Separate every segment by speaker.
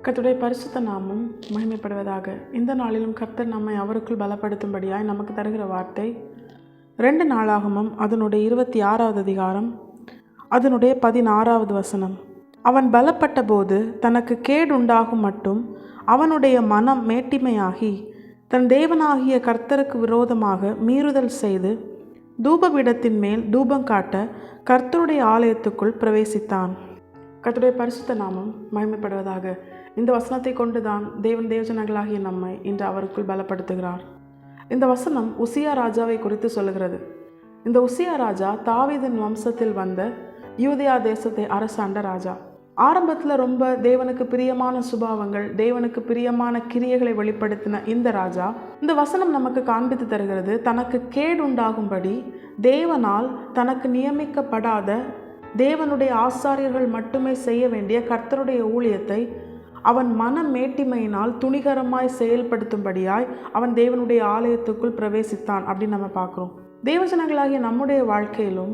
Speaker 1: கர்த்தருடைய பரிசுத்த நாமம் மகிமைப்படுவதாக. இந்த நாளிலும் கர்த்தர் நம்மை அவருக்குள் பலப்படுத்தும்படியாய் நமக்கு தருகிற வார்த்தை 2 நாளாகமம் அதனுடைய 26வது அதிகாரம் அதனுடைய 16வது வசனம். அவன் பலப்பட்ட போது தனக்கு கேடுண்டாகும் மட்டும் அவனுடைய மனம் மேட்டிமையாகி தன் தேவனாகிய கர்த்தருக்கு விரோதமாக மீறுதல் செய்து தூபபீடத்தின் மேல் தூபம் காட்ட கர்த்தருடைய ஆலயத்துக்குள் பிரவேசித்தான். கர்த்தருடைய பரிசுத்த நாமம் மகிமைப்படுவதாக. இந்த வசனத்தை கொண்டுதான் தேவன் தேவஜனங்களாகிய நம்மை இன்று அவருக்குள் பலப்படுத்துகிறார். இந்த வசனம் உசியா ராஜாவை குறித்து சொல்லுகிறது. இந்த உசியா ராஜா தாவீதின் வம்சத்தில் வந்த யூதேயா தேசத்தை அரசாண்ட ராஜா. ஆரம்பத்தில் ரொம்ப தேவனுக்கு பிரியமான சுபாவங்கள், தேவனுக்கு பிரியமான கிரியைகளை வெளிப்படுத்தின இந்த ராஜா, இந்த வசனம் நமக்கு காண்பித்து தருகிறது, தனக்கு கேடுண்டாகும்படி தேவனால் தனக்கு நியமிக்கப்படாத தேவனுடைய ஆசாரியர்கள் மட்டுமே செய்ய வேண்டிய கர்த்தருடைய ஊழியத்தை அவன் மன மேட்டிமையினால் துணிகரமாய் செயல்படுத்தும்படியாய் அவன் தேவனுடைய ஆலயத்துக்குள் பிரவேசித்தான் அப்படின்னு நம்ம பார்க்குறோம். தேவஜனங்களாகிய நம்முடைய வாழ்க்கையிலும்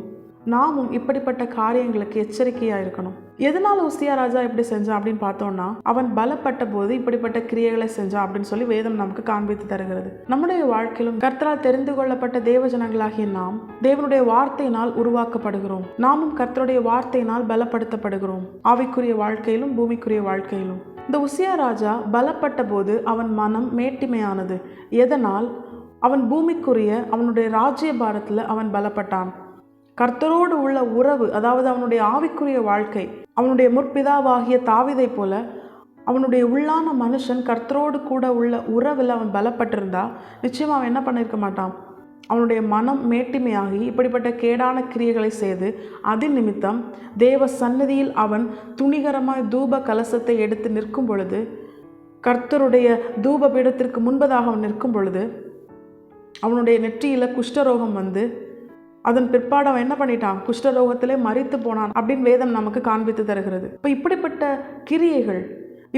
Speaker 1: நாமும் இப்படிப்பட்ட காரியங்களுக்கு எச்சரிக்கையாக இருக்கணும். எதனால உசியா ராஜா இப்படி செஞ்சான் அப்படின்னு பார்த்தோம்னா, அவன் பலப்பட்ட போது இப்படிப்பட்ட கிரியைகளை செஞ்சான் அப்படின்னு சொல்லி வேதம் நமக்கு காண்பித்து தருகிறது. நம்முடைய வாழ்க்கையிலும் கர்த்தரால் தெரிந்து கொள்ளப்பட்ட தேவஜனங்களாகிய நாம் தேவனுடைய வார்த்தையினால் உருவாக்கப்படுகிறோம். நாமும் கர்த்தருடைய வார்த்தையினால் பலப்படுத்தப்படுகிறோம், ஆவிக்குரிய வாழ்க்கையிலும் பூமிக்குரிய வாழ்க்கையிலும். இந்த உசியா ராஜா பலப்பட்ட போது அவன் மனம் மேட்டிமையானது. எதனால்? அவன் பூமிக்குரிய அவனுடைய ராஜ்யபாரத்தில் அவன் பலப்பட்டான். கர்த்தரோடு உள்ள உறவு, அதாவது அவனுடைய ஆவிக்குரிய வாழ்க்கை, அவனுடைய முற்பிதாவாகிய தாவீதை போல அவனுடைய உள்ளான மனுஷன் கர்த்தரோடு கூட உள்ள உறவில் அவன் பலப்பட்டிருந்தா நிச்சயமாக அவன் என்ன பண்ணியிருக்க மாட்டான். அவனுடைய மனம் மேட்டிமையாகி இப்படிப்பட்ட கேடான கிரியைகளை செய்து அதன் நிமித்தம் தேவ சந்நிதியில் அவன் துணிகரமாய் தூப கலசத்தை எடுத்து நிற்கும் பொழுது, கர்த்தருடைய தூப பீடத்திற்கு முன்பதாக அவன் நிற்கும் பொழுது அவனுடைய நெற்றியில் குஷ்டரோகம் வந்து அதன் பிற்பாடு அவன் என்ன பண்ணிட்டான், குஷ்டரோகத்திலே மரித்து போனான் அப்படின்னு வேதம் நமக்கு காண்பித்து தருகிறது. இப்போ இப்படிப்பட்ட கிரியைகள்,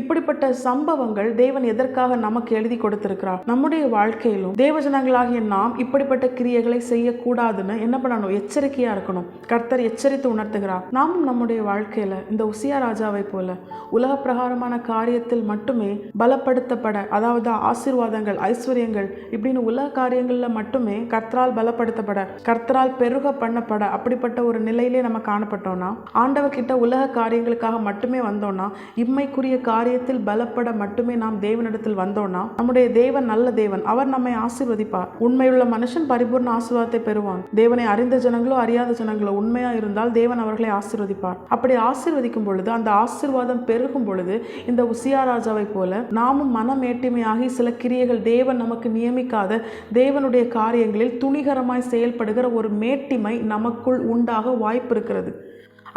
Speaker 1: இப்படிப்பட்ட சம்பவங்கள் தேவன் எதற்காக நமக்கு எழுதி கொடுத்திருக்கிறார்? நம்முடைய வாழ்க்கையிலும் தேவஜனங்களாகிய நாம் இப்படிப்பட்ட கிரியைகளை செய்யக்கூடாதுன்னு என்ன பண்ணணும்? எச்சரிக்கையா இருக்கணும். கர்த்தர் எச்சரித்து உணர்த்துகிறார். நாமும் நம்முடைய வாழ்க்கையில இந்த உசியா ராஜாவை போல உலக பிரகாரமான காரியத்தில் மட்டுமே பலப்படுத்தப்பட, அதாவது ஆசீர்வாதங்கள், ஐஸ்வர்யங்கள் இப்படின்னு உலக காரியங்கள்ல மட்டுமே கர்த்தரால் பலப்படுத்தப்பட, கர்த்தரால் பெருக பண்ணப்பட, அப்படிப்பட்ட ஒரு நிலையிலே நம்ம காணப்பட்டோம்னா, ஆண்டவர்கிட்ட உலக காரியங்களுக்காக மட்டுமே வந்தோம்னா, இம்மைக்குரிய காரியத்தில் பலப்பட மட்டுமே நாம் தேவனிடத்தில் வந்தோம்னா, நம்முடைய தேவன் நல்ல தேவன், அவர் நம்மை ஆசீர்வதிப்பார். உண்மையுள்ள மனுஷன் பரிபூர்ண ஆசீர்வாதத்தை பெறுவான். தேவனை அறிந்த ஜனங்களோ அறியாத ஜனங்களோ உண்மையா இருந்தால் தேவன் அவர்களை ஆசீர்வதிப்பார். அப்படி ஆசீர்வதிக்கும் பொழுது, அந்த ஆசீர்வாதம் பெருகும் பொழுது, இந்த உசியா ராஜாவை போல நாமும் மனமேட்டிமையாகி சில கிரியைகள், தேவன் நமக்கு நியமிக்காத தேவனுடைய காரியங்களில் துணிகரமாய் செயல்படுகிற ஒரு மேட்டிமை நமக்குள் உண்டாக வாய்ப்பு இருக்கிறது.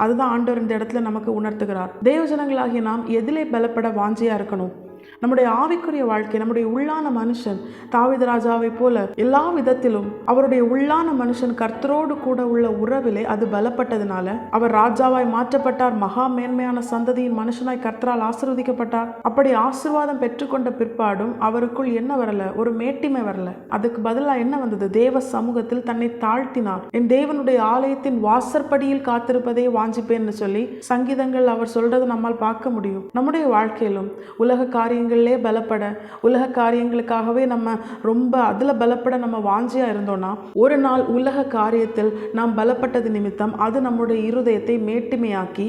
Speaker 1: அதுதான் ஆண்டவர் இந்த இடத்துல நமக்கு உணர்த்துகிறார். தேவஜனங்களாகிய நாம் எதிலே பலப்பட வாஞ்சியா இருக்கணும்? நம்முடைய ஆவிக்குரிய வாழ்க்கை, நம்முடைய உள்ளான மனுஷன் தாவீது ராஜாவை போல எல்லா விதத்திலும் அவருடைய உள்ளான மனுஷன் கர்த்தரோடு கூட உள்ள உறவிலே அது பலப்பட்டதுனால அவர் ராஜாவாய் மாற்றப்பட்டார். மகா மேன்மையான சந்ததியின் மனுஷனாய் கர்த்தரால் ஆசீர்வதிக்கப்பட்டார். அப்படி ஆசீர்வாதம் பெற்றுக்கொண்ட பிற்பாடும் அவருக்குள் என்ன வரல? ஒரு மேட்டிமை வரல. அதுக்கு பதிலாக என்ன வந்தது? தேவ சமூகத்தில் தன்னை தாழ்த்தினார். என் தேவனுடைய ஆலயத்தின் வாசற்படியில் காத்திருப்பதை வாஞ்சிப்பேன்னு சொல்லி சங்கீதங்கள் அவர் சொல்றது நம்மால் பார்க்க முடியும். நம்முடைய வாழ்க்கையிலும் உலக காரியங்களே பலப்பட, உலக காரியங்களுக்காகவே நம்ம ரொம்ப அதில் பலப்பட நம்ம வாஞ்சியா இருந்தோம்னா, ஒரு நாள் உலக காரியத்தில் நாம் பலப்பட்டது நிமித்தம் அது நம்முடைய இருதயத்தை மேட்டிமையாக்கி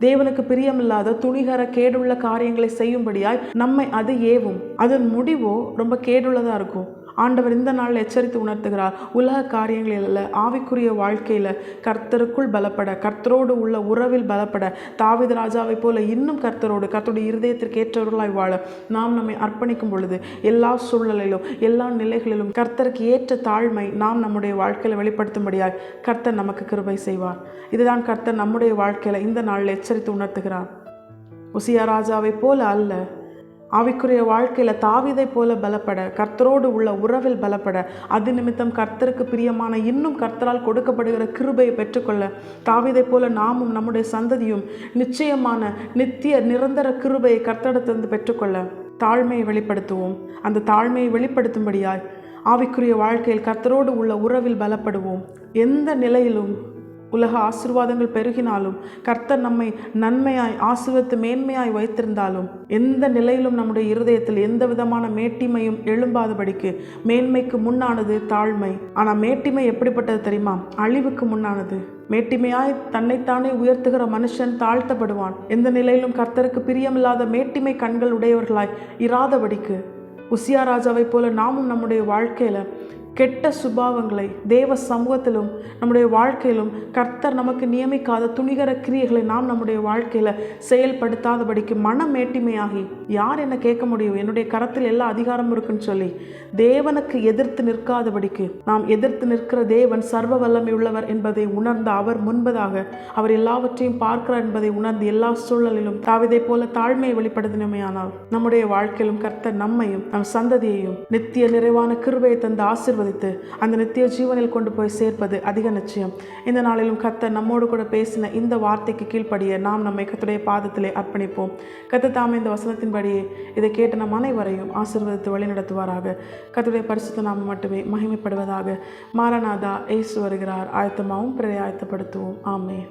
Speaker 1: தேவனுக்கு பிரியமில்லாத துணிகர கேடுள்ள காரியங்களை செய்யும்படியாய் நம்மை அது ஏவும். அதன் முடிவோ ரொம்ப கேடுள்ளதாக இருக்கும். ஆண்டவர் இந்த நாளில் எச்சரித்து உணர்த்துகிறார். உலக காரியங்களில், ஆவிக்குரிய வாழ்க்கையில் கர்த்தருக்குள் பலப்பட, கர்த்தரோடு உள்ள உறவில் பலப்பட, தாவீது ராஜாவை போல இன்னும் கர்த்தருடைய இருதயத்திற்கு ஏற்றவர்களாய் வாழ நாம் நம்மை அர்ப்பணிக்கும் பொழுது எல்லா சூழ்நிலையிலும், எல்லா நிலைகளிலும் கர்த்தருக்கு ஏற்ற தாழ்மை நாம் நம்முடைய வாழ்க்கையில் வெளிப்படுத்தும்படியாய் கர்த்தர் நமக்கு கிருபை செய்வார். இதுதான் கர்த்தர் நம்முடைய வாழ்க்கையில் இந்த நாளில் எச்சரித்து உணர்த்துகிறார். உசியா ராஜாவை போல அல்ல, ஆவிக்குரிய வாழ்க்கையில் தாவீதை போல பலப்பட, கர்த்தரோடு உள்ள உறவில் பலப்பட, அது நிமித்தம் கர்த்தருக்கு பிரியமான இன்னும் கர்த்தரால் கொடுக்கப்படுகிற கிருபையை பெற்றுக்கொள்ள தாவீதை போல நாமும் நம்முடைய சந்ததியும் நிச்சயமான நித்திய நிரந்தர கிருபையை கர்த்தரிடத்திலிருந்து பெற்றுக்கொள்ள தாழ்மையை வெளிப்படுத்துவோம். அந்த தாழ்மையை வெளிப்படுத்தும்படியாய் ஆவிக்குரிய வாழ்க்கையில் கர்த்தரோடு உள்ள உறவில் பலப்படுவோம். எந்த நிலையிலும் உலக ஆசீர்வாதங்கள் பெருகினாலும், கர்த்தர் நம்மை நன்மையாய் ஆசீர்வதித்து மேன்மையாய் வைத்திருந்தாலும், எந்த நிலையிலும் நம்முடைய இருதயத்தில் எந்த விதமான மேட்டிமையும் எழும்பாதபடிக்கு, மேன்மைக்கு முன்னானது தாழ்மை. ஆனால் மேட்டிமை எப்படிப்பட்டது தெரியுமா? அழிவுக்கு முன்னானது. மேட்டிமையாய் தன்னைத்தானே உயர்த்துகிற மனுஷன் தாழ்த்தப்படுவான். எந்த நிலையிலும் கர்த்தருக்கு பிரியமில்லாத மேட்டிமை கண்கள் உடையவர்களாய் இராதபடிக்கு, உசியா ராஜாவை போல நாமும் நம்முடைய வாழ்க்கையில் கெட்ட சுபாவங்களை தேவ சமூகத்திலும் நம்முடைய வாழ்க்கையிலும் கர்த்தர் நமக்கு நியமிக்காத துணிகர கிரியைகளை நாம் நம்முடைய வாழ்க்கையில் செயல்படுத்தாதபடிக்கு மேட்டிமையாகி, யார் என்ன கேட்க முடியும், என்னுடைய கரத்தில் எல்லா அதிகாரமும் இருக்குன்னு சொல்லி தேவனுக்கு எதிர்த்து நிற்காதபடிக்கு, நாம் எதிர்த்து நிற்கிற தேவன் சர்வ வல்லமை உள்ளவர் என்பதை உணர்ந்த அவர் முன்பதாக அவர் எல்லாவற்றையும் பார்க்கிறார் என்பதை உணர்ந்து எல்லா சூழலிலும் தாவீதை போல தாழ்மையை வெளிப்படுத்தினமையானால் நம்முடைய வாழ்க்கையிலும் கர்த்தர் நம்மையும் நம் சந்ததியையும் நித்திய நிறைவான கிருபையை தந்து ஆசீர்வதித்து அந்த நித்திய ஜீவனில் கொண்டு போய் சேர்ப்பது அதிக நிச்சயம். இந்த நாளிலும் கர்த்தர் நம்மோடு கூட பேசின இந்த வார்த்தைக்கு கீழ்ப்படிய நாம் நம்மை கர்த்தருடைய பாதத்திலே அர்ப்பணிப்போம். கர்த்தர் தாமே இந்த வசனத்தின்படியே இதை கேட்ட நம் அனைவரையும் ஆசீர்வதித்து வழிநடத்துவாராக. கர்த்தருடைய பரிசுத்த நாமம் மட்டுமே மகிமைப்படுவதாக. மாரநாதா, இயேசு வருகிறார். ஆயத்தமாகவும் பிறரை ஆயத்தப்படுத்துவோம். ஆமென்.